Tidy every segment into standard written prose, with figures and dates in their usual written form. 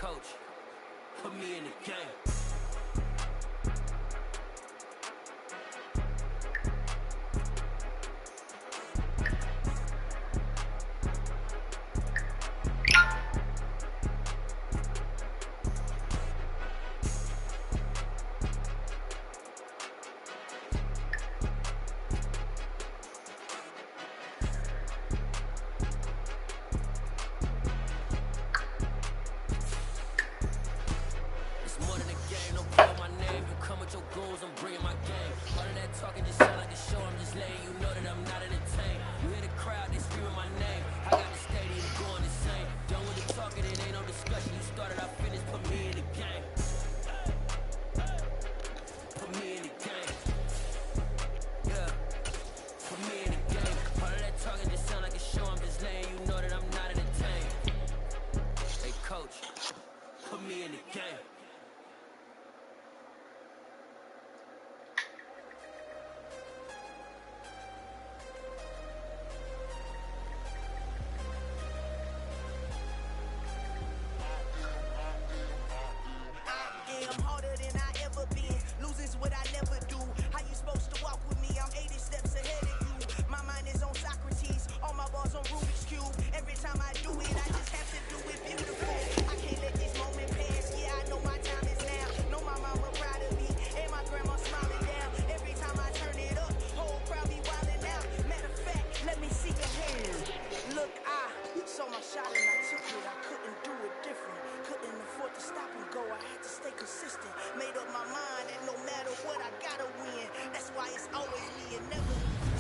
coach, put me in the game.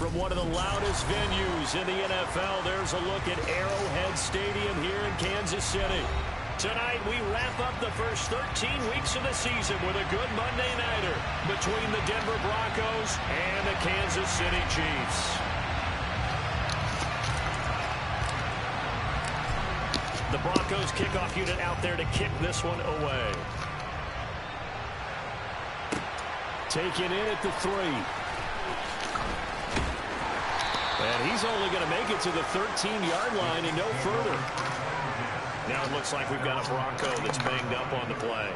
From one of the loudest venues in the NFL, there's a look at Arrowhead Stadium here in Kansas City. Tonight, we wrap up the first 13 weeks of the season with a good Monday nighter between the Denver Broncos and the Kansas City Chiefs. The Broncos kickoff unit out there to kick this one away. Taken in at the 3. And he's only going to make it to the 13-yard line and no further. Now it looks like we've got a Bronco that's banged up on the play.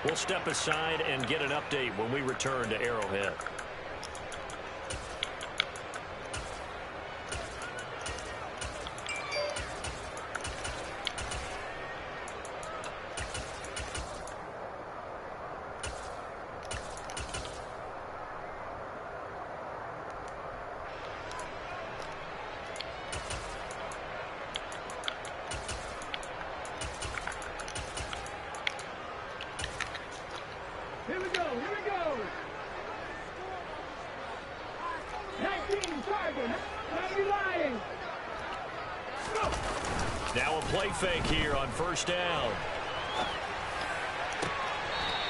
We'll step aside and get an update when we return to Arrowhead. Here we go. 19 target. Not be lying. Now a play fake here on first down.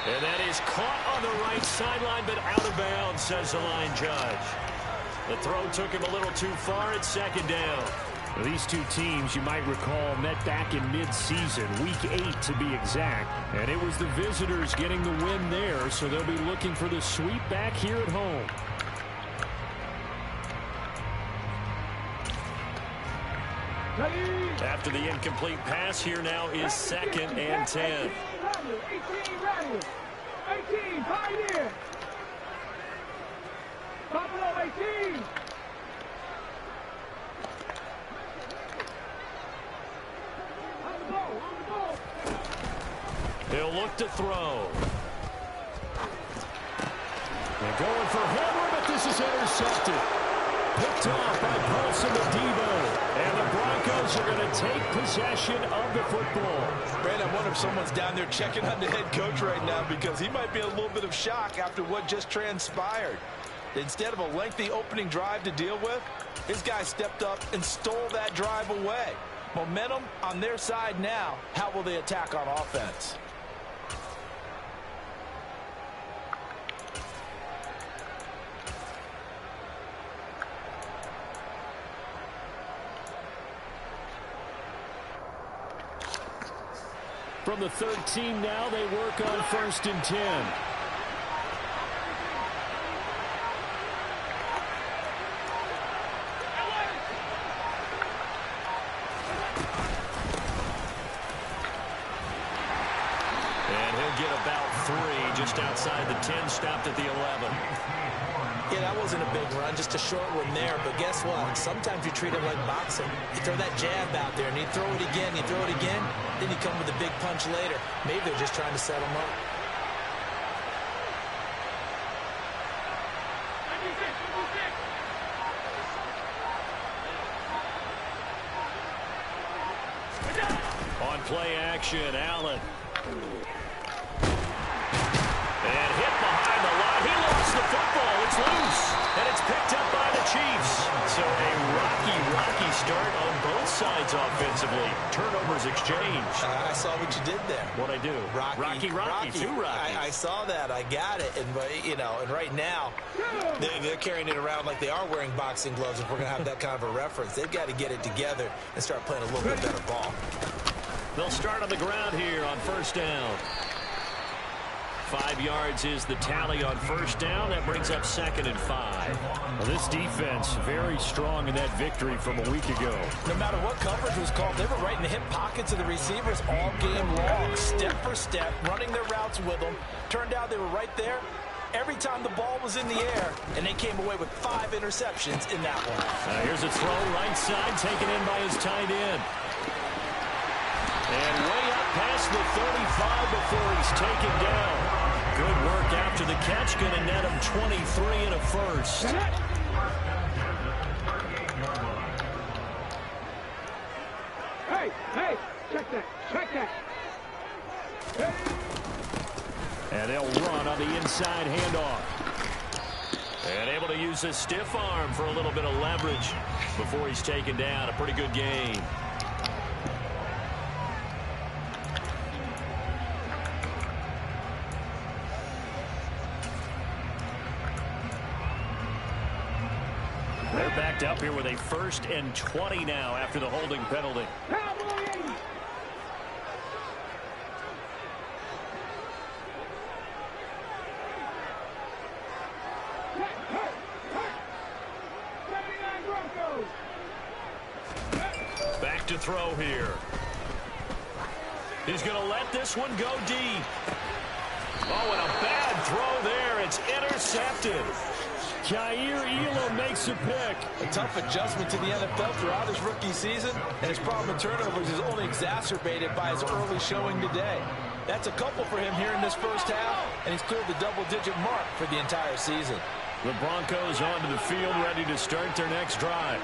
And that is caught on the right sideline, but out of bounds, says the line judge. The throw took him a little too far at second down. Well, these two teams, you might recall, met back in mid-season, week 8 to be exact. And it was the visitors getting the win there, so they'll be looking for the sweep back here at home. After the incomplete pass, here now is 2nd and 10. 18, Pioneer. Buffalo 18. He'll look to throw. They're going for Homer, but this is intercepted. Picked off by Paulson Adebo. And the Broncos are going to take possession of the football. Brandon, I wonder if someone's down there checking on the head coach right now, because he might be in a little bit of shock after what just transpired. Instead of a lengthy opening drive to deal with, his guy stepped up and stole that drive away. Momentum on their side now. How will they attack on offense? From the 13 now, they work on 1st and 10. And he'll get about 3 just outside the 10, stopped at the 11. Yeah, that wasn't a big run, just a short one there. But guess what? Sometimes you treat it like boxing. You throw that jab out there, and you throw it again, you throw it again, then you come with a big punch later. Maybe they're just trying to set him up. On play action, Allen. And hit behind the line. He lost the football. It's loose. And it's picked up by the Chiefs. So a rocky start on both sides offensively. Turnovers exchanged. I saw what you did there. What'd I do? Rocky. Two Rockies. I saw that. I got it. And, you know, and right now, they're carrying it around like they are wearing boxing gloves. If we're going to have that kind of a reference, they've got to get it together and start playing a little bit better ball. They'll start on the ground here on first down. 5 yards is the tally on first down. That brings up 2nd and 5. Well, this defense very strong in that victory from a week ago. No matter what coverage was called, they were right in the hip pockets of the receivers all game long, step for step, running their routes with them. Turned out they were right there every time the ball was in the air, and they came away with 5 interceptions in that one. Here's a throw right side, taken in by his tight end. And way up past the 35 before he's taken down. Good work after the catch, going to net him 23 and a first. Hey, check that. Hey. And they'll run on the inside handoff. And able to use his stiff arm for a little bit of leverage before he's taken down. A pretty good gain. They're backed up here with a 1st and 20 now after the holding penalty. Back to throw here. He's going to let this one go deep. Oh, and a bad throw there. It's intercepted. Jair Elam makes a pick. A tough adjustment to the NFL throughout his rookie season, and his problem with turnovers is only exacerbated by his early showing today. That's a couple for him here in this first half, and he's cleared the double-digit mark for the entire season. The Broncos onto the field, ready to start their next drive.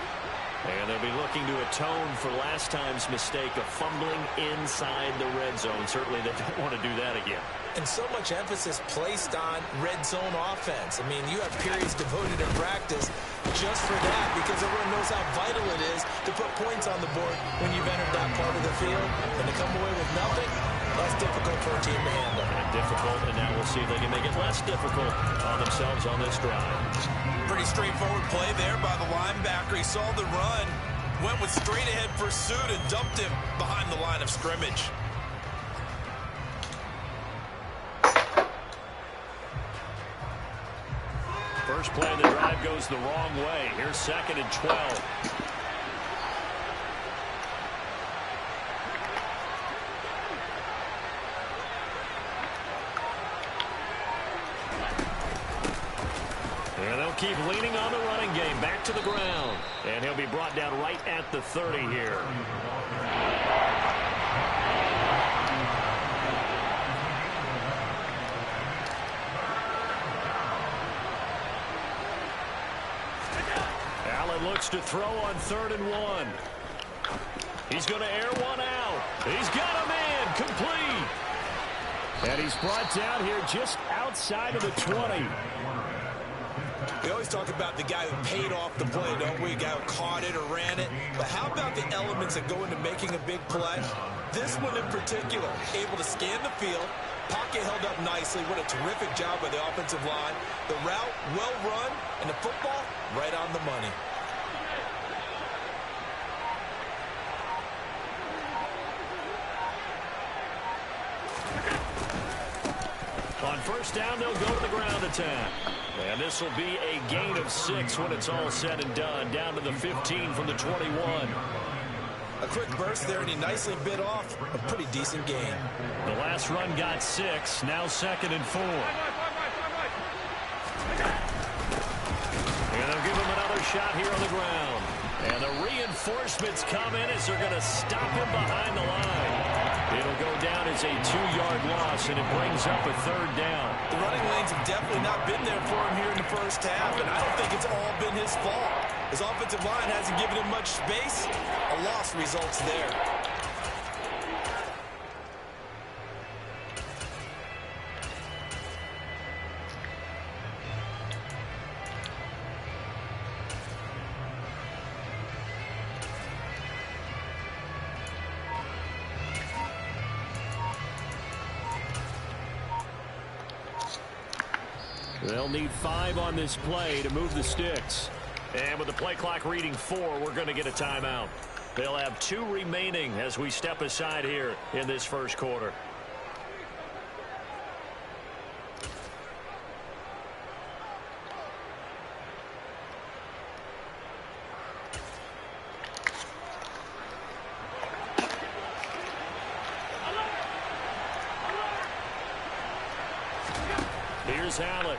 And they'll be looking to atone for last time's mistake of fumbling inside the red zone. Certainly they don't want to do that again. And so much emphasis placed on red zone offense. I mean, you have periods devoted in practice just for that because everyone knows how vital it is to put points on the board when you've entered that part of the field. And to come away with nothing, that's difficult for a team to handle. And difficult, and now we'll see if they can make it less difficult on themselves on this drive. Pretty straightforward play there by the linebacker. He saw the run, went with straight-ahead pursuit, and dumped him behind the line of scrimmage. First play of the drive goes the wrong way. Here's 2nd and 12. And they'll keep leaning on the running game. Back to the ground. And he'll be brought down right at the 30 here. Allen looks to throw on 3rd and 1. He's going to air one out. He's got a man complete. And he's brought down here just outside of the 20. We always talk about the guy who paid off the play, don't we? A guy who caught it or ran it. But how about the elements that go into making a big play? This one in particular, able to scan the field, pocket held up nicely. What a terrific job by the offensive line. The route, well run, and the football, right on the money. On first down, they'll go to the ground attack. And this will be a gain of 6 when it's all said and done. Down to the 15 from the 21. A quick burst there, and he nicely bit off a pretty decent gain. The last run got 6. Now 2nd and 4. And they'll give him another shot here on the ground. And the reinforcements come in as they're going to stop him behind the line. It'll go down as a 2-yard loss, and it brings up a 3rd down. The running lanes have definitely not been there for him here in the first half, and I don't think it's all been his fault. His offensive line hasn't given him much space. A loss results there. They'll need 5 on this play to move the sticks. And with the play clock reading 4, we're going to get a timeout. They'll have 2 remaining as we step aside here in this first quarter. Here's Allen.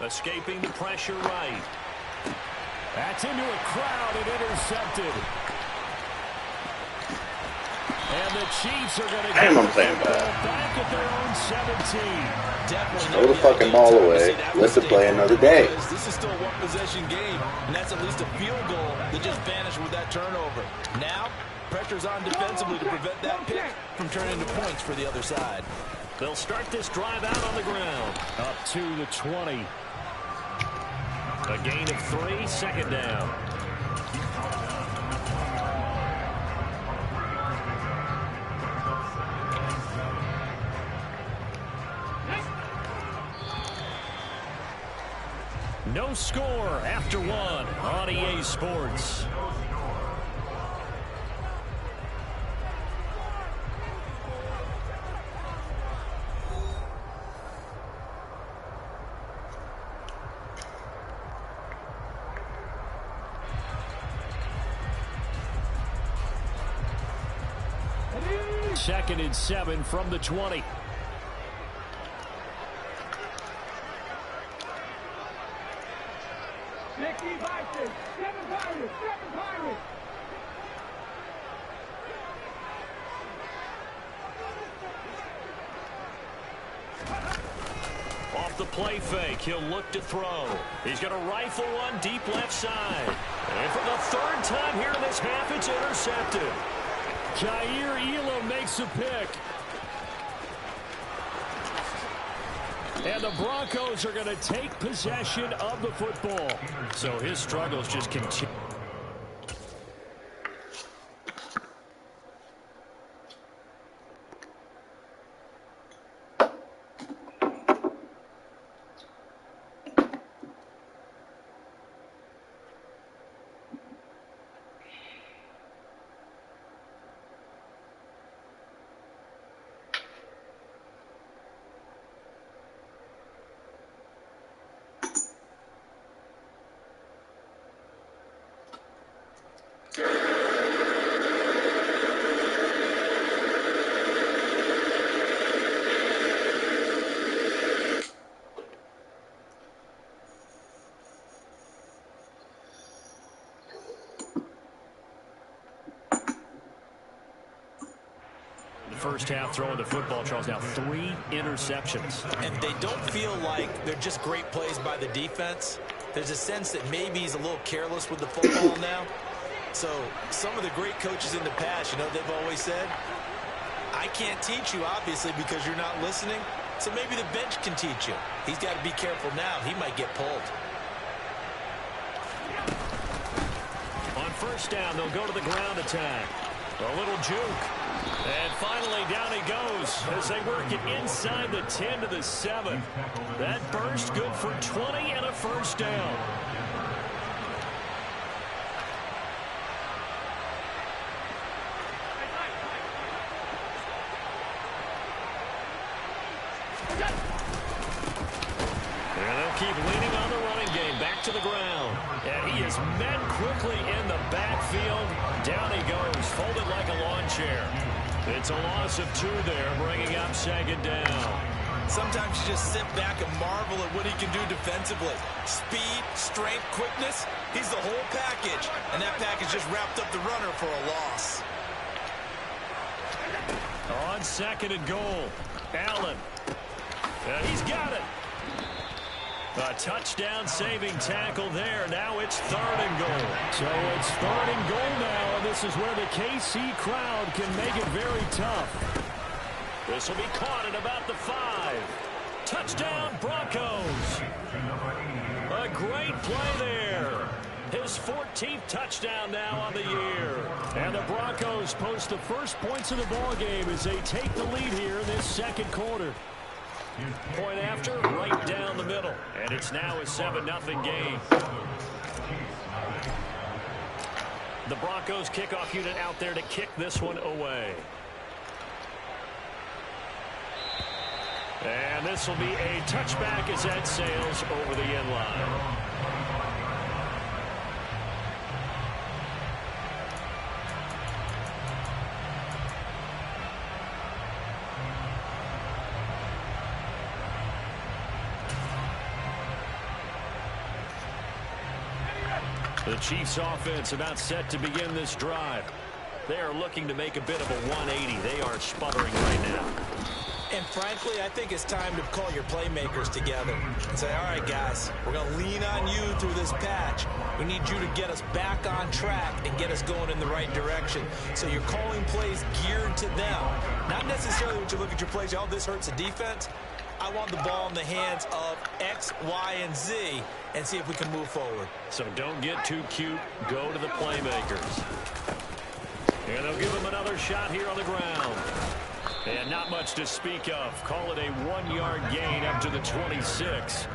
Escaping the pressure right. That's into a crowd and intercepted. And the Chiefs are going to get the ball back at their own 17. Definitely throw the fucking ball away. Let's play another day. This is still a one-possession game, and that's at least a field goal that just vanished with that turnover. Now, pressure's on defensively to prevent that pick from turning into points for the other side. They'll start this drive out on the ground. Up to the 20. A gain of 3, 2nd down. No score after 1 on EA Sports. Second and 7 from the 20. Off the play fake, he'll look to throw. He's going to rifle one deep left side. And for the 3rd time here in this half, it's intercepted. Jair Elam makes a pick. And the Broncos are going to take possession of the football. So his struggles just continue. First half throwing the football, Charles, now 3 interceptions. And they don't feel like they're just great plays by the defense. There's a sense that maybe he's a little careless with the football now. So some of the great coaches in the past, you know, they've always said, I can't teach you, obviously, because you're not listening. So maybe the bench can teach you. He's got to be careful now. He might get pulled. On first down, they'll go to the ground attack. A little juke. And finally, down he goes as they work it inside the 10 to the 7. That burst good for 20 and a first down. And they'll keep leaning on the running game. Back to the ground. And he is met quickly in the backfield. Down he goes, folded like a lawn chair. It's a loss of 2 there, bringing up 2nd down. Sometimes you just sit back and marvel at what he can do defensively. Speed, strength, quickness. He's the whole package. And that package just wrapped up the runner for a loss. On 2nd and goal, Allen. He's got it. A touchdown-saving tackle there. Now it's 3rd and goal. So it's 3rd and goal now, and this is where the KC crowd can make it very tough. This will be caught at about the 5. Touchdown, Broncos. A great play there. His 14th touchdown now on the year. And the Broncos post the first points of the ball game as they take the lead here in this 2nd quarter. Point after, right down the middle. And it's now a 7-0 game. The Broncos kickoff unit out there to kick this one away. And this will be a touchback as that sails over the end line. The Chiefs offense about set to begin this drive. They are looking to make a bit of a 180. They are sputtering right now. And frankly, I think it's time to call your playmakers together and say, all right, guys, we're going to lean on you through this patch. We need you to get us back on track and get us going in the right direction. So you're calling plays geared to them. Not necessarily when you look at your plays, oh, this hurts the defense. I want the ball in the hands of X, Y, and Z and see if we can move forward. So don't get too cute. Go to the playmakers. And they'll give him another shot here on the ground. And not much to speak of. Call it a 1-yard gain up to the 26.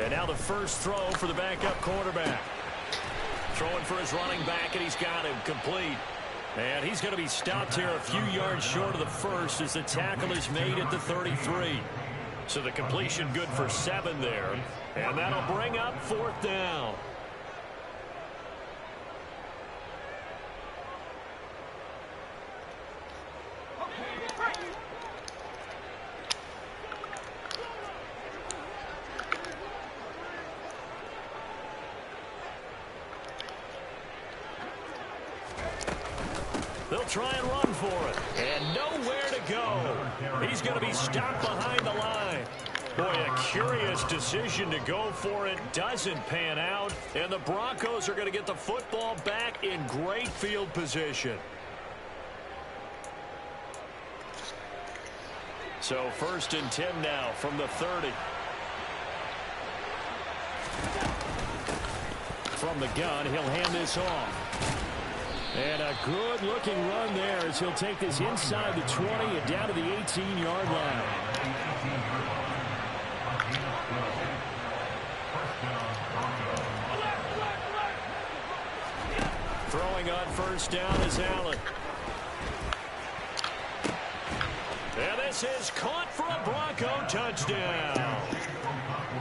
And now the first throw for the backup quarterback. Throwing for his running back, and he's got him complete. And he's going to be stopped here a few yards short of the first as the tackle is made at the 33. So the completion good for 7 there. And that'll bring up 4th down. They'll try and run for it. And nowhere to go. He's going to be stopped behind the line. Boy, a curious decision to go for it. Doesn't pan out. And the Broncos are going to get the football back in great field position. So 1st and 10 now from the 30. From the gun, he'll hand this off. And a good-looking run there as he'll take this inside the 20 and down to the 18-yard line. Throwing on 1st down is Allen. And this is caught for a Bronco touchdown.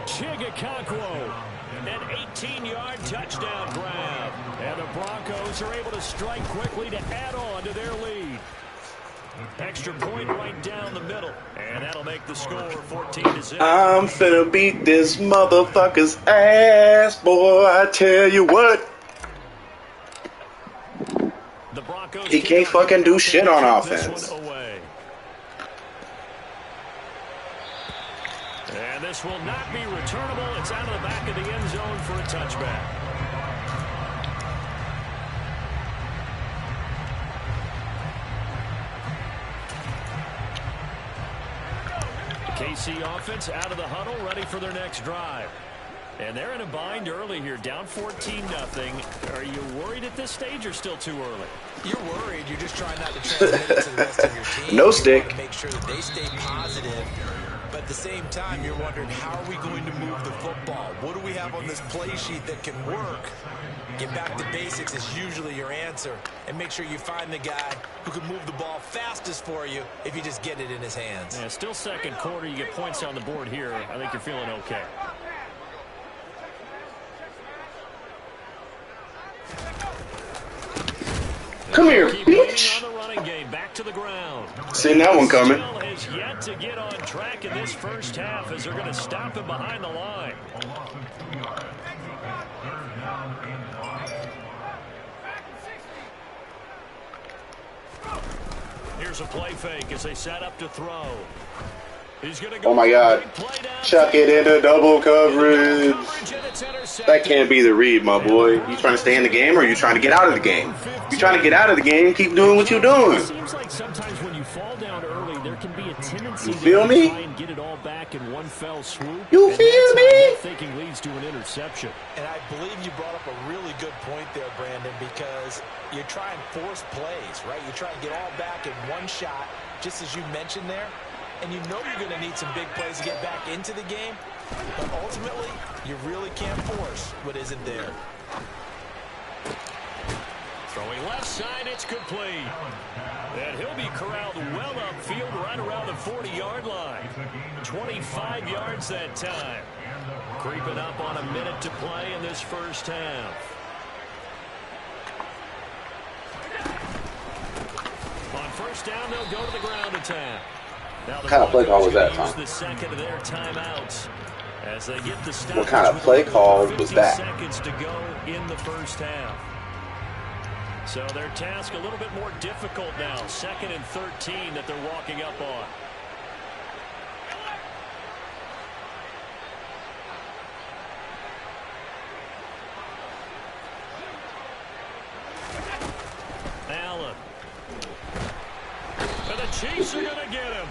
Chigakakwo. An 18-yard touchdown grab. And the Broncos are able to strike quickly to add on to their lead. Extra point right down the middle. And that'll make the score 14-0. I'm finna beat this motherfucker's ass, boy, I tell you what. The Broncos he can't fucking do shit on offense. And this will not be returnable. It's out of the back of the end zone for a touchback. The KC offense out of the huddle, ready for their next drive. And they're in a bind early here, down 14-0. Are you worried at this stage or still too early? You're worried. You're just trying not to transmit it to the rest of your team. No stick. You want to make sure that they stay positive But at the same time, you're wondering, how are we going to move the football? What do we have on this play sheet that can work? Get back to basics is usually your answer. And make sure you find the guy who can move the ball fastest for you if you just get it in his hands. Yeah, still second quarter. You get points on the board here. I think you're feeling okay. Come here, bitch. On the running game, back to the ground. Seen that one coming. Still has yet to get on track in this first half as they're going to stop him behind the line. Here's a play fake as they set up to throw. He's going to go. Oh my God. Chuck it into double coverage. That can't be the read, my boy. You trying to stay in the game or are you trying to get out of the game? You trying to get out of the game, keep doing what you're doing. It seems like sometimes when you fall down early, there can be a tendency to try and get it all back in one fell swoop. You feel me? Thinking leads to an interception. And I believe you brought up a really good point there, Brandon, because you try and force plays, right? You try and get all back in one shot, just as you mentioned there. And you know you're going to need some big plays to get back into the game. But ultimately, you really can't force what isn't there. Throwing left side, it's complete. And he'll be corralled well upfield right around the 40-yard line. 25 yards that time. Creeping up on a minute to play in this first half. On first down, they'll go to the ground attack. What kind of play call was that, Tom? What kind of play call was that? Seconds to go in the first half. So their task a little bit more difficult now. 2nd and 13 that they're walking up on. Allen. And the Chiefs are going to get him.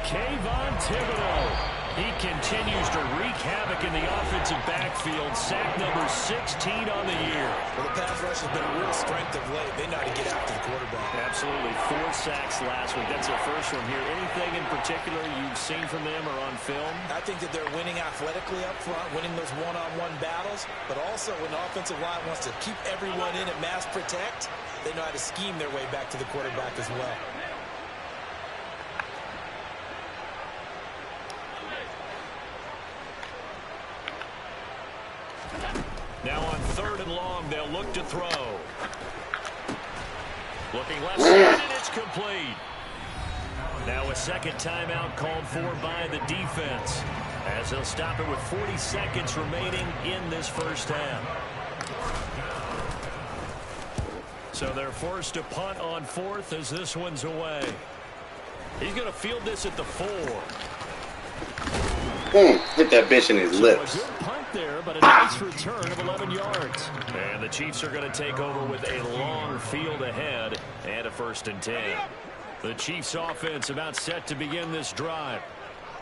Kayvon Thibodeau. He continues to wreak havoc in the offensive backfield. Sack number 16 on the year. Well, the pass rush has been a real strength of late. They know how to get after the quarterback. Absolutely. 4 sacks last week. That's their first one here. Anything in particular you've seen from them or on film? I think that they're winning athletically up front, winning those one-on-one battles, but also when the offensive line wants to keep everyone in and mass protect, they know how to scheme their way back to the quarterback as well. Now on 3rd and long, they'll look to throw. Looking left side, and it's complete. Now a second timeout called for by the defense, as they'll stop it with 40 seconds remaining in this first half. So they're forced to punt on 4th as this one's away. He's going to field this at the 4. Hit that bitch in his lips. So a good punt there, but a nice return of 11 yards. And the Chiefs are going to take over with a long field ahead and a 1st and 10. The Chiefs offense about set to begin this drive.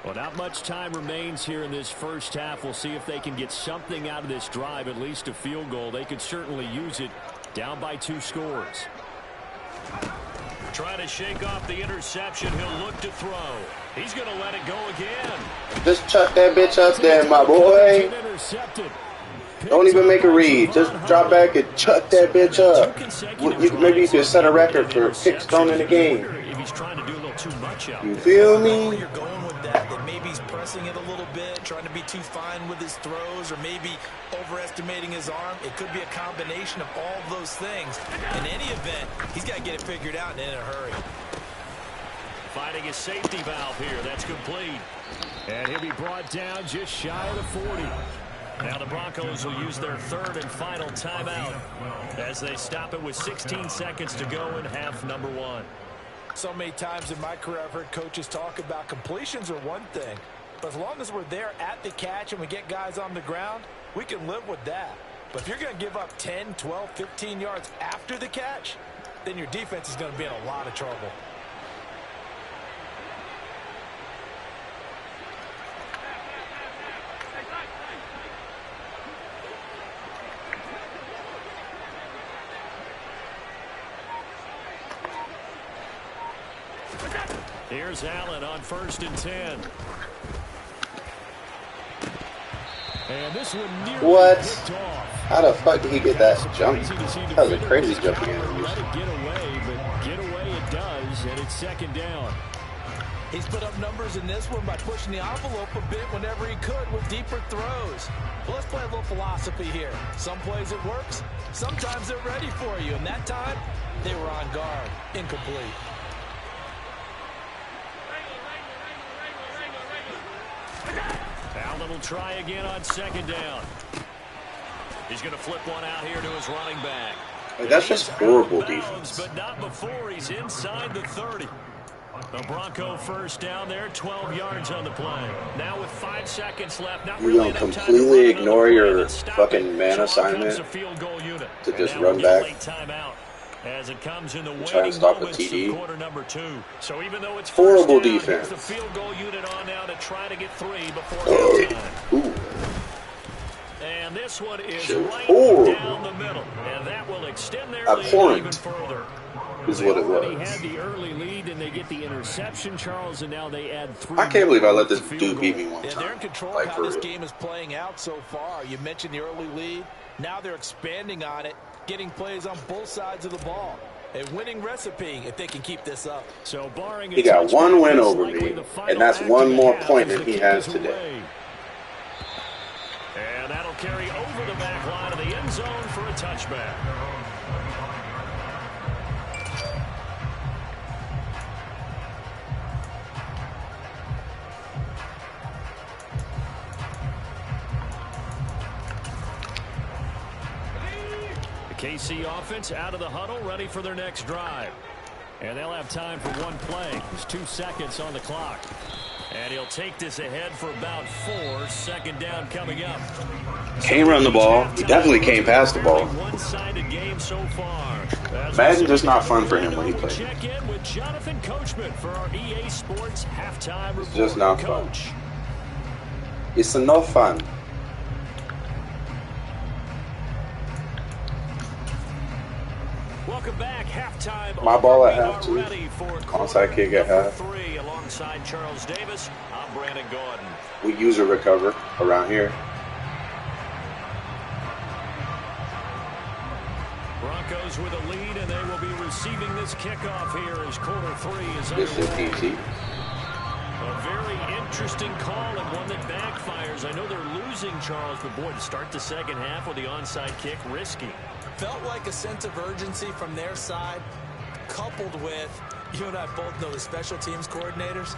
Well, not much time remains here in this first half. We'll see if they can get something out of this drive, at least a field goal. They could certainly use it, down by 2 scores. Trying to shake off the interception. He'll look to throw. He's going to let it go again. Just chuck that bitch up there, my boy. Don't even make a read. Just drop back and chuck that bitch up. Maybe you could set a record for picks thrown in the game. If he's trying to do a little too much out. You feel me? You're going with that maybe he's pressing it a little bit, trying to be too fine with his throws, or maybe overestimating his arm. It could be a combination of all of those things. In any event, he's got to get it figured out and in a hurry. Finding his safety valve here. That's complete. And he'll be brought down just shy of the 40. Now the Broncos will use their 3rd and final timeout as they stop it with 16 seconds to go in half number 1. So many times in my career I've heard coaches talk about completions are one thing, but as long as we're there at the catch and we get guys on the ground, we can live with that. But if you're going to give up 10, 12, 15 yards after the catch, then your defense is going to be in a lot of trouble. Here's Allen on 1st and 10. And this one nearly What? picked off. How the fuck did he get that jump? That was a crazy jump again. Let it get away, but get away it does, and it's 2nd down. He's put up numbers in this one by pushing the envelope a bit whenever he could with deeper throws. But let's play a little philosophy here. Some plays it works, sometimes they're ready for you, and that time they were on guard. Incomplete. Allen will try again on 2nd down. He's going to flip one out here to his running back. Like, that's just horrible defense. But not before he's inside the 30. The Bronco 1st down there, 12 yards on the play. Now with 5 seconds left, not You're really going to enough time completely to ignore your fucking man assignment to just run back. As it comes in the try to stop a moments TD. of quarter number 2. So even though it's Horrible down, defense. the field goal unit on now to try to get 3 before halftime. Ooh. And this one is Shit. right Horrible. down the middle. And that will extend their Abhorrent. lead even further. Is what it They was. had the early lead, and they get the interception, Charles, and now they add 3. I can't believe I let this field dude goal. beat me one Yeah, they're time. in control Like, of how for this real. game is playing out so far. You mentioned the early lead. Now they're expanding on it, getting plays on both sides of the ball. A winning recipe if they can keep this up. So barring He got one win over me, and that's one more point than he has today. And that'll carry over the back line of the end zone for a touchback. The KC offense out of the huddle, ready for their next drive. And they'll have time for one play. There's 2 seconds on the clock. And he'll take this ahead for about 4. 2nd down coming up. Can't run the ball. He definitely can't pass the ball. One-sided game so far. Madden just not fun for him when he plays. Check in with Jonathan Coachman for our EA Sports halftime report. It's just not fun. Coach. It's no fun. Welcome back. Halftime. My ball at We half, are too. ready for Onside kick at quarter half. 3 alongside Charles Davis. I'm Brandon Gordon. We user recover around here. Broncos with a lead, and they will be receiving this kickoff here as quarter 3 is This is underway. easy. A very interesting call and one that backfires. I know they're losing, Charles, but boy, to start the second half with the onside kick, risky. Felt like a sense of urgency from their side, coupled with, you and I both know the special teams coordinators,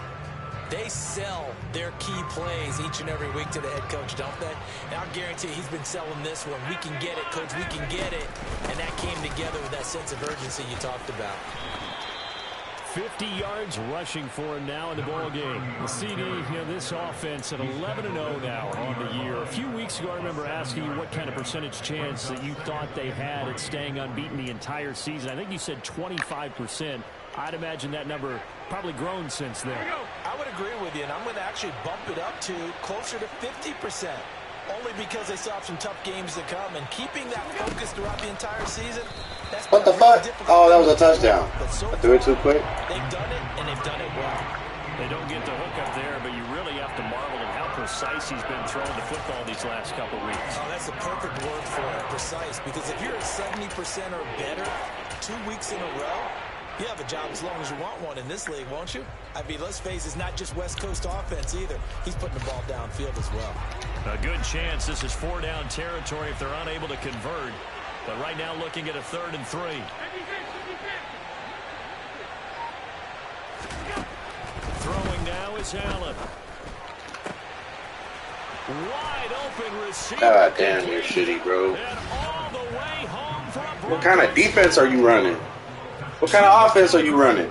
they sell their key plays each and every week to the head coach, don't they? And I'll guarantee he's been selling this one. We can get it, coach, we can get it. And that came together with that sense of urgency you talked about. 50 yards rushing for him now in the ball game. The CD, this offense at 11-0 now on the year. A few weeks ago, I remember asking you what kind of percentage chance that you thought they had at staying unbeaten the entire season. I think you said 25%. I'd imagine that number probably grown since then. I would agree with you, and I'm going to actually bump it up to closer to 50%. Only because they still have some tough games to come, and keeping that focus throughout the entire season, that's What the been a really fuck? difficult Oh, that was a thing to do. touchdown. But so I threw it too quick. they've done it, and they've done it well. They don't get the hook up there, but you really have to marvel at how precise he's been throwing the football these last couple weeks. Oh, that's the perfect word for it, precise. Because if you're at 70% or better 2 weeks in a row, you have a job as long as you want one in this league, won't you? I mean, let's face it, it's not just West Coast offense either. He's putting the ball downfield as well. A good chance this is 4-down territory if they're unable to convert. But right now looking at a 3rd and 3. Throwing now is Allen. Wide open receiver. God damn, you're shitty, bro. And all the way home for a What kind of defense are you running? What kind of offense are you running?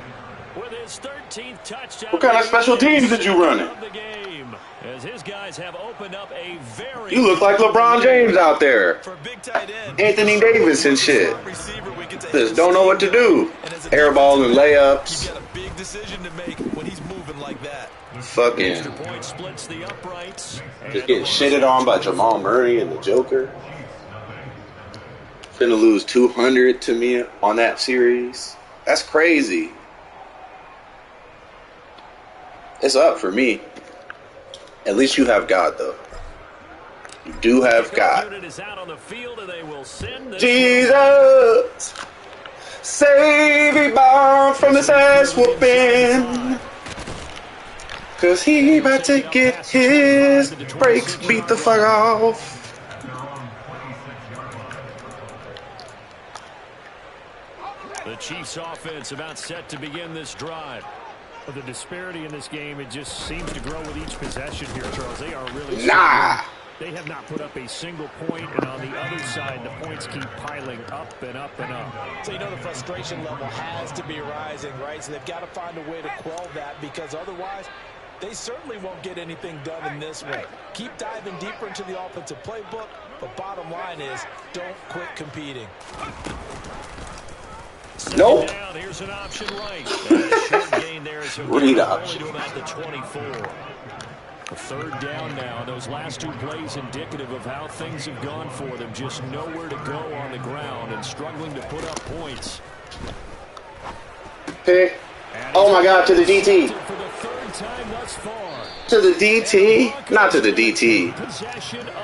with his 13th touchdown. What kind of special teams did you run? Of the game, as his guys have opened up a very. You look like LeBron James out there. For a big tight end, Anthony Davis and shit. receiver, we get to Just don't know what to do. Airball and layups. you got a big decision to make when he's moving like that. Fucking Extra point splits the uprights. just getting shitted on by Jamal Murray and the Joker. Finna lose 200 to me on that series. That's crazy. It's up for me. At least you have God, though. You do have God. Jesus, save me born from this ass whooping. Cause he about to get his brakes beat the fuck off. The Chiefs offense about set to begin this drive. But the disparity in this game, it just seems to grow with each possession here, Charles. They are really They have not put up a single point, and on the other side, the points keep piling up and up and up. So you know the frustration level has to be rising, right? So they've got to find a way to quell that, because otherwise they certainly won't get anything done in this one. Keep diving deeper into the offensive playbook, but bottom line is don't quit competing. Nope. Down. Here's an option right. Short gain there is read option. To about the 24. A third down now. Those last two plays indicative of how things have gone for them. Just nowhere to go on the ground and struggling to put up points. Pick. Oh my God, to the DT. For the third time thus far. To the DT? Not to the DT.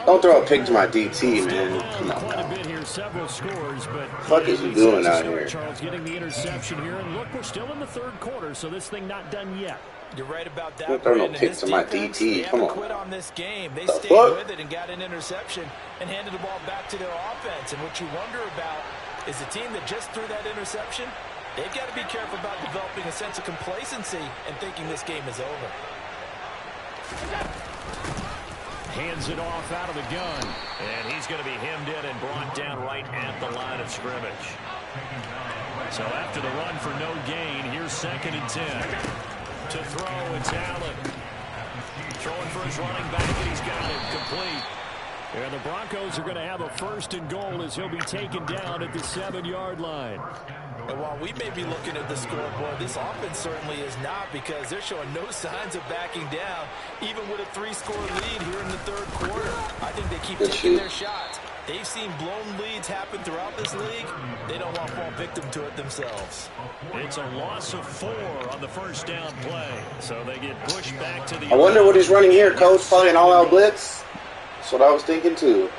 Don't throw a pick to my DT, man. Come on now. Several scores, but what is he doing out here? Charles getting the interception here, and look, we're still in the third quarter, so this thing not done yet. You're right about that. Don't throw no pick to my DT. Come on. Quit on this game. They the stayed fuck? with it and got an interception and handed the ball back to their offense. And what you wonder about is the team that just threw that interception. They've got to be careful about developing a sense of complacency and thinking this game is over. Hands it off out of the gun. And he's going to be hemmed in and brought down right at the line of scrimmage. So after the run for no gain, here's 2nd and 10. To throw, it's Allen. Throwing for his running back, and he's got it complete. And the Broncos are going to have a 1st and goal as he'll be taken down at the 7-yard line. And while we may be looking at the scoreboard, this offense certainly is not, because they're showing no signs of backing down, even with a 3-score lead here in the third quarter. I think they keep taking their shots. They've seen blown leads happen throughout this league. They don't want to fall victim to it themselves. It's a loss of 4 on the first down play, so they get pushed back to the... I wonder what he's running here, coach. Probably an all-out blitz. That's what I was thinking, too.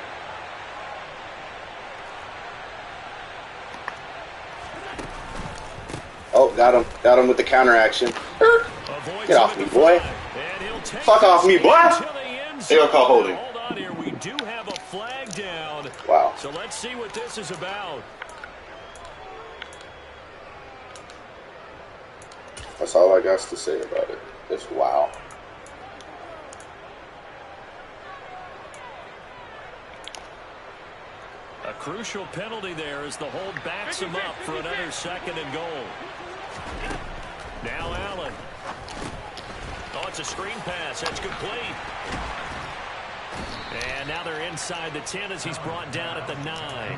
Oh, got him. Got him with the counter action. Get off me, boy. Fuck off me, boy. They gonna call holding. Hold on here. We do have a flag down. Wow. So let's see what this is about. That's all I got to say about it. Just wow. A crucial penalty there as the hold backs him up for another 2nd and goal. Now Allen. Oh, it's a screen pass. That's complete. And now they're inside the 10 as he's brought down at the 9.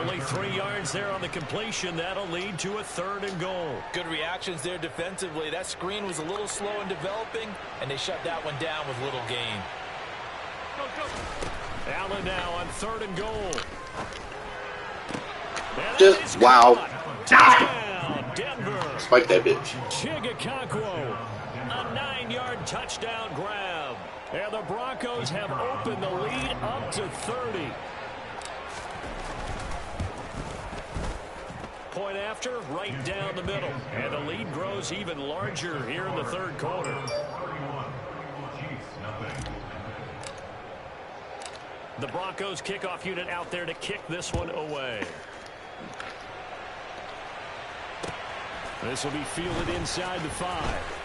Only 3 yards there on the completion. That'll lead to a 3rd and goal. Good reactions there defensively. That screen was a little slow in developing, and they shut that one down with little gain. Allen now on 3rd and goal. Just wow. Touchdown, Denver. Spike that bitch. Chigakakwo, a 9-yard touchdown grab. And the Broncos have opened the lead up to 30. Point after, right down the middle. And the lead grows even larger here in the third quarter. The Broncos kickoff unit out there to kick this one away. This will be fielded inside the 5.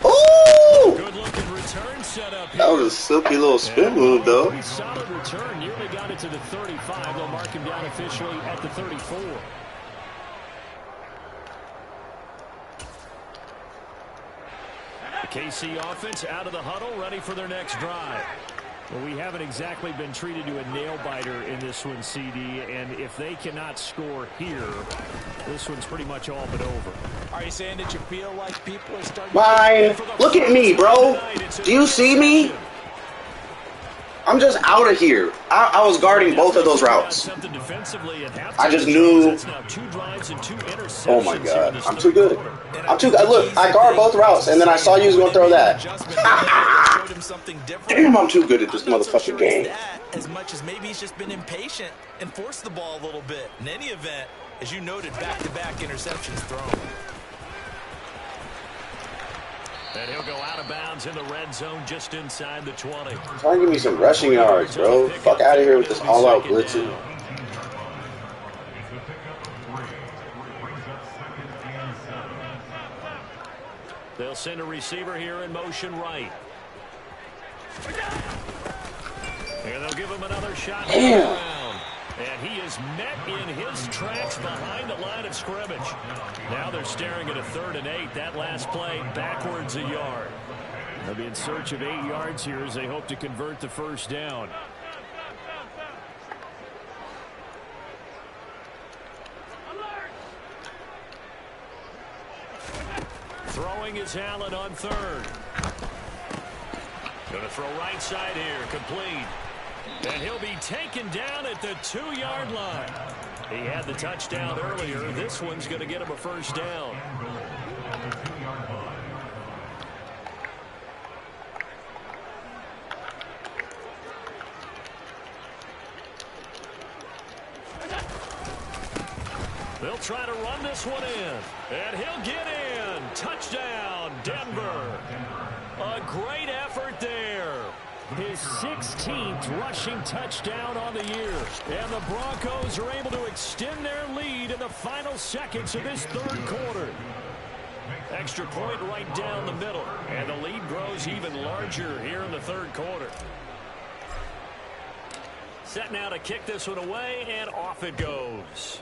Ooh! Good looking return set up here. That was a silky little spin move, though. Solid return. Nearly got it to the 35. They'll mark him down officially at the 34. The KC offense out of the huddle, ready for their next drive. Well, we haven't exactly been treated to a nail-biter in this one, CD, and if they cannot score here, this one's pretty much all but over. Are you saying that you feel like people are starting Mine. Look at me, bro. Do you see me? I'm just out of here. I was guarding both of those routes. I just knew. Oh my god, I'm too good. I'm too good. Look, I guard both routes, and then I saw you was gonna throw that. Damn, I'm too good at this motherfucking game. As much as maybe he's just been impatient and forced the ball a little bit. In any event, as you noted, back-to-back interceptions thrown. And he'll go out of bounds in the red zone just inside the 20. Try to give me some rushing yards, bro. Fuck out of here with this all-out blitzing. They'll send a receiver here in motion right. And they'll give him another shot. Damn. And he is met in his tracks behind the line of scrimmage. Now they're staring at a 3rd and 8. That last play backwards a yard. They'll be in search of 8 yards here as they hope to convert the first down. Throwing is Allen on 3rd. Going to throw right side here, complete. And he'll be taken down at the 2-yard line. He had the touchdown earlier. This one's going to get him a first down. They'll try to run this one in. And he'll get in. Touchdown, Denver. A great effort there. His 16th rushing touchdown on the year. And the Broncos are able to extend their lead in the final seconds of this 3rd quarter. Extra point right down the middle. And the lead grows even larger here in the 3rd quarter. Set now to kick this one away, and off it goes.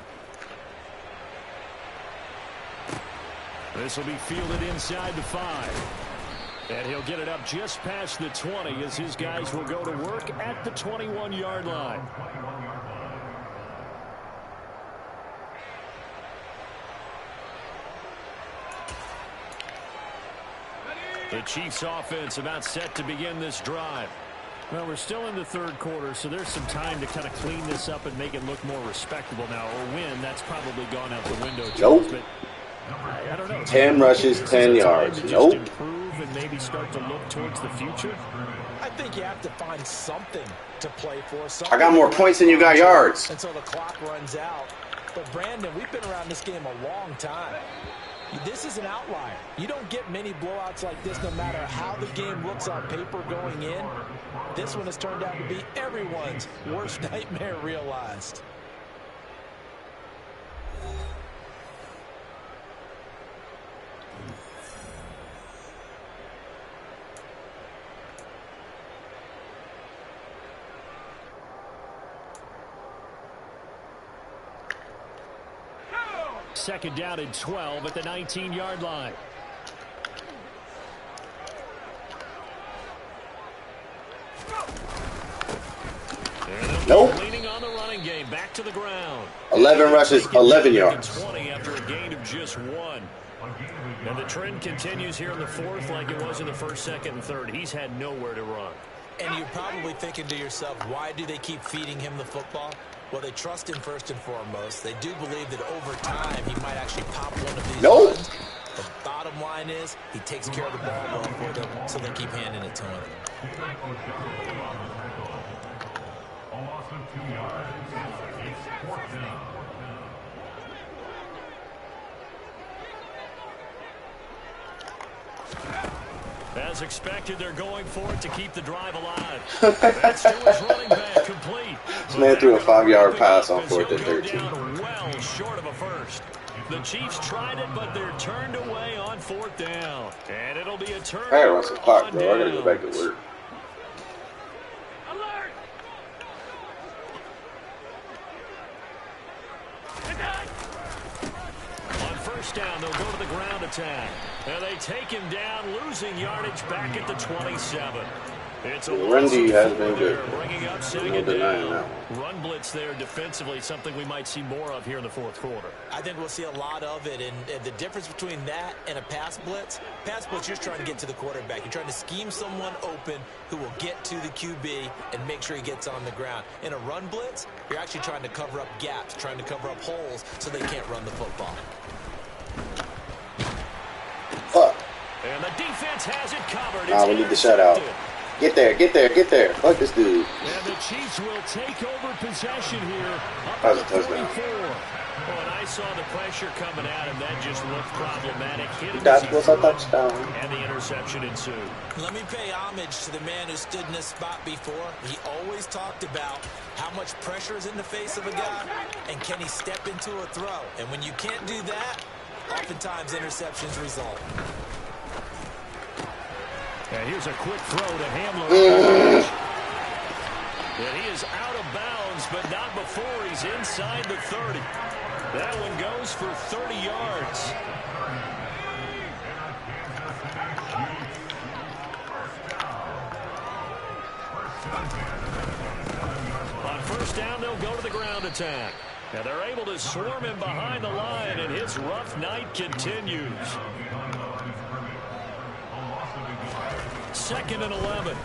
This will be fielded inside the 5. And he'll get it up just past the 20 as his guys will go to work at the 21-yard line. The Chiefs offense about set to begin this drive. Well, we're still in the 3rd quarter, so there's some time to kind of clean this up and make it look more respectable now. Or win, that's probably gone out the window. Nope. But I don't know. 10 rushes, 10 yards. Nope. Improve and maybe start to look towards the future. I think you have to find something to play for. I got more points than you got yards. Until the clock runs out. But Brandon, we've been around this game a long time. This is an outlier. You don't get many blowouts like this no matter how the game looks on paper going in. This one has turned out to be everyone's worst nightmare realized. Second down and 12 at the 19-yard line. Nope. Leaning on the running game, back to the ground. 11 rushes, 11 yards. 20 after a gain of just 1. And the trend continues here in the 4th like it was in the 1st, 2nd, and 3rd. He's had nowhere to run. And you're probably thinking to yourself, why do they keep feeding him the football? Well, they trust him first and foremost. They do believe that over time he might actually pop one of these runs. The bottom line is he takes care of the ball well for them, so they keep handing it to him. As expected, they're going for it to keep the drive alive. That's to his running back, complete. This man threw a 5-yard pass on 4th and 13. Well short of a first. The Chiefs tried it, but they're turned away on 4th down. And it'll be a turn. I gotta run some clock, bro. I gotta go back to work. Down, they'll go to the ground attack. And they take him down, losing yardage back at the 27. It's a The run D has been there, good. bringing up No second denying down. that one. Run blitz there defensively, something we might see more of here in the fourth quarter. I think we'll see a lot of it, and the difference between that and a pass blitz, you're just trying to get to the quarterback. You're trying to scheme someone open who will get to the QB and make sure he gets on the ground. In a run blitz, you're actually trying to cover up gaps, trying to cover up holes so they can't run the football. Fuck. And the defense has it covered. Nah, we need the shutout. Get there, get there, get there. Fuck this dude. And the Chiefs will take over possession here. That was a touchdown. Oh, and I saw the pressure coming at him. That just looked problematic. That was a touchdown. And the interception ensued. Let me pay homage to the man who stood in this spot before. He always talked about how much pressure is in the face of a guy and can he step into a throw. And when you can't do that, oftentimes interceptions result. And here's a quick throw to Hamler. And he is out of bounds, but not before he's inside the 30. That one goes for 30 yards. On first down, they'll go to the ground attack. And they're able to swarm him behind the line, and his rough night continues. 2nd and 11.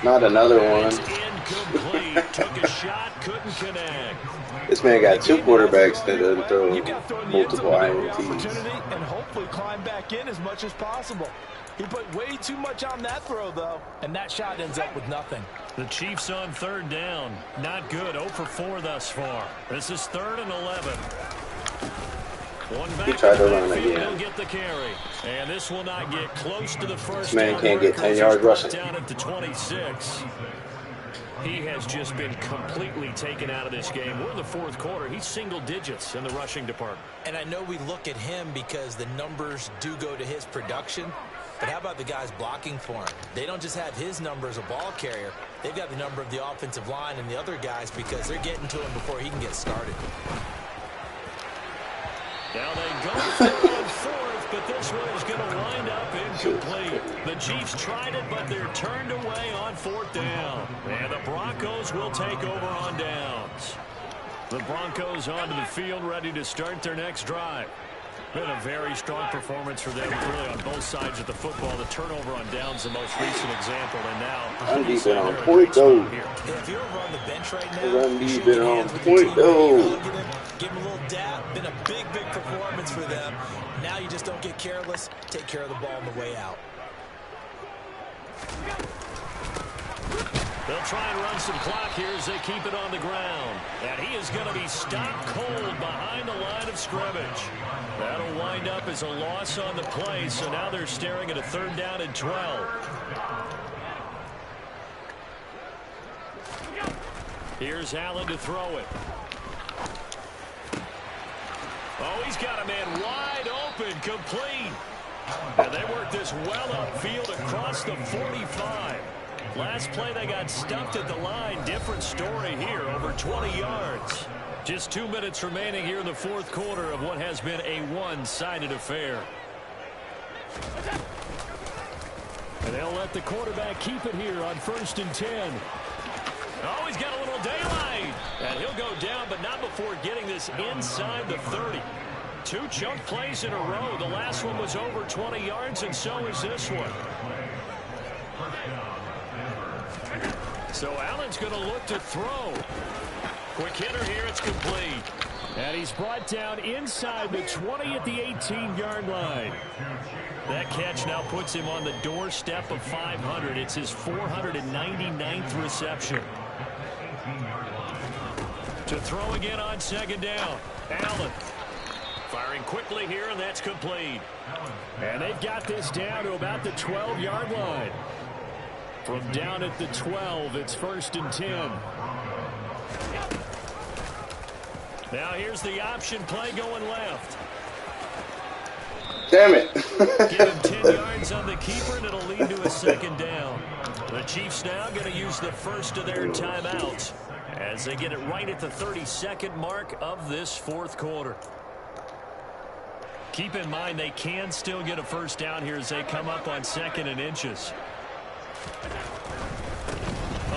Not another one. Incomplete. Took a shot, couldn't connect. This man got two quarterbacks that doesn't throw multiple INTs. And hopefully climb back in as much as possible. He put way too much on that throw, though, and that shot ends up with nothing. The Chiefs on 3rd down. Not good. 0 for 4 thus far. This is 3rd and 11. One back. He tried to run again. He'll get the carry. And this will not get close to the first. This man can't get 10 yards rushing. Down at the 26. He has just been completely taken out of this game. We're in the 4th quarter. He's single digits in the rushing department. And I know we look at him because the numbers do go to his production. But how about the guys blocking for him? They don't just have his number as a ball carrier. They've got the number of the offensive line and the other guys because they're getting to him before he can get started. Now they go for it on 4th, but this one is going to wind up incomplete. The Chiefs tried it, but they're turned away on 4th down. And the Broncos will take over on downs. The Broncos onto the field, ready to start their next drive. Been a very strong performance for them, really, on both sides of the football. The turnover on downs, the most recent example, and now Run D been on point, though. If you're over on the bench right now, Run D been on point, though. Give him a little dap. Been a big, big performance for them. Now you just don't get careless. Take care of the ball on the way out. They'll try and run some clock here as they keep it on the ground. And he is going to be stopped cold behind the line of scrimmage. That'll wind up as a loss on the play, so now they're staring at a 3rd down and 12. Here's Allen to throw it. Oh, he's got a man wide open, complete. And they work this well upfield across the 45. Last play, they got stuffed at the line. Different story here, over 20 yards. Just 2 minutes remaining here in the 4th quarter of what has been a one-sided affair. And they'll let the quarterback keep it here on 1st and 10. Oh, he's got a little daylight. And he'll go down, but not before getting this inside the 30. 2 chunk plays in a row. The last one was over 20 yards, and so is this one. So Allen's going to look to throw. Quick hitter here. It's complete. And he's brought down inside the 20 at the 18-yard line. That catch now puts him on the doorstep of 500. It's his 499th reception. To throw again on 2nd down. Allen firing quickly here, and that's complete. And they've got this down to about the 12-yard line. From down at the 12, it's 1st and 10. Now here's the option play going left. Damn it. Give him 10 yards on the keeper, and it'll lead to a 2nd down. The Chiefs now going to use the first of their timeouts as they get it right at the 32nd mark of this 4th quarter. Keep in mind they can still get a 1st down here as they come up on 2nd and inches.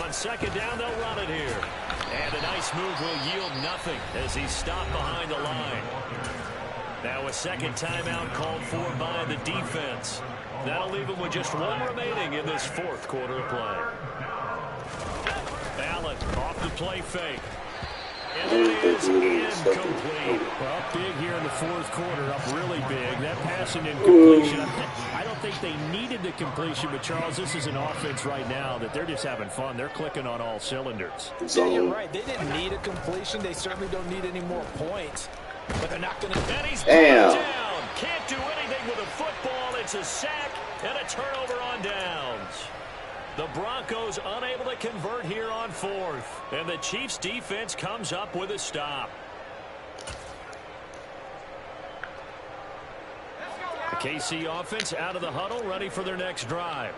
On second down, they'll run it here. And a nice move will yield nothing as he's stopped behind the line. Now a second timeout called for by the defense. That'll leave him with just one remaining in this fourth quarter of play. Allen off the play fake. And it is incomplete. Well, big here in the fourth quarter, up really big. That passing incompletion, I don't think they needed the completion, but Charles, this is an offense right now that they're just having fun. They're clicking on all cylinders. Yeah, you're right. They didn't need a completion. They certainly don't need any more points. But they're not going to. And he's Damn. down. Can't do anything with a football. It's a sack and a turnover on downs. The Broncos unable to convert here on fourth. And the Chiefs defense comes up with a stop. The KC offense out of the huddle, ready for their next drive.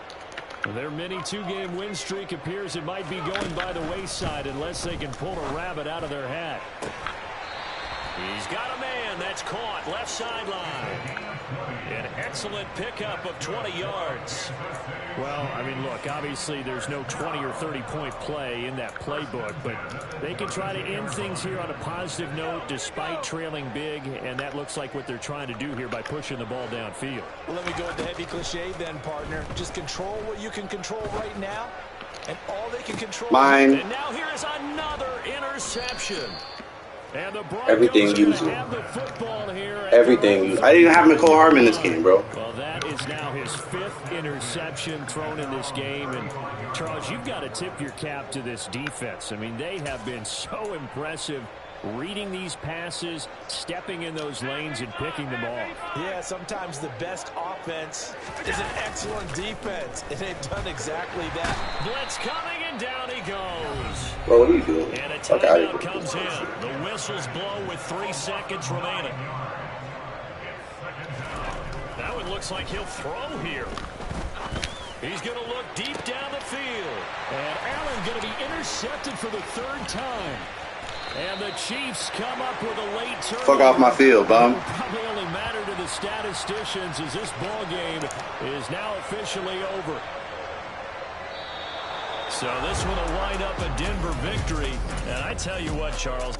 Their mini two-game win streak appears it might be going by the wayside unless they can pull a rabbit out of their hat. He's got a man that's caught left sideline. An excellent pickup of 20 yards. Well, I mean, look, obviously there's no 20 or 30-point play in that playbook, but they can try to end things here on a positive note despite trailing big, and that looks like what they're trying to do here by pushing the ball downfield. Well, let me go with the heavy cliche then, partner. Just control what you can control right now, and all they can control. Mine. And now here is another interception. And the Broncos Everything usual. have the football here. Everything usual. I didn't have Nicole Hartman in this game, bro. Well, that is now his 5th interception thrown in this game. And, Charles, you've got to tip your cap to this defense. I mean, they have been so impressive reading these passes, stepping in those lanes, and picking them off. Yeah, sometimes the best offense is an excellent defense, and they've done exactly that. Blitz coming, and down he goes. Bro, what are you doing? And a Fuck timeout comes in. The whistles blow with 3 seconds remaining. That one looks like he'll throw here. He's going to look deep down the field. And Allen going to be intercepted for the 3rd time. And the Chiefs come up with a late turn. Fuck off my field, bum. Probably only matter to the statisticians as this ball game is now officially over. So this one will wind up a Denver victory. And I tell you what, Charles.